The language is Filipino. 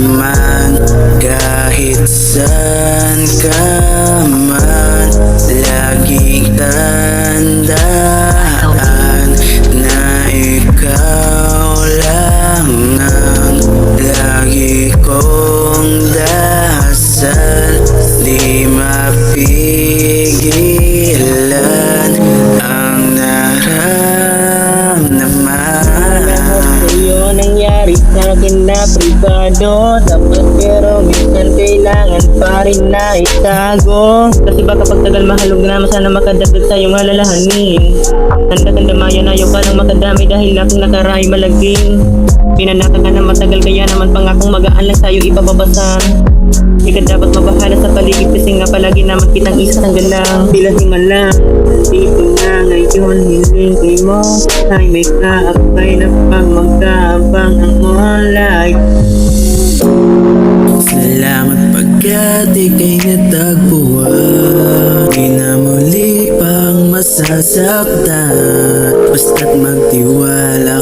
man, kahit saan ka man, laging tandaan na ikaw lang ang lagi kong dasal. Di mapigilan ang naramdaman. Sa'yo nangyari sa'kin na privado, dapat pero minsan kailangan pa rin na itago. Kasi baka pagtagal mahalog na, sana makadagdag sa iyong alalahanin. Handa kang damayan, ayaw ka lang makadami dahil aking nakaray malaging. Pinanaka ka na matagal, kaya naman pangakong magaan lang sa'yo ipababasa. Di ka dapat mabahala sa paligid kasi nga palagi naman kitang isa ng galang. Bilang man lang, dito na ngayon hilingin mo ay may kaakbay na pag magkaabang ang mulay. Salamat pagkat ika'y natagpuan, di na muli pang masasaktan. Basta't magtiwala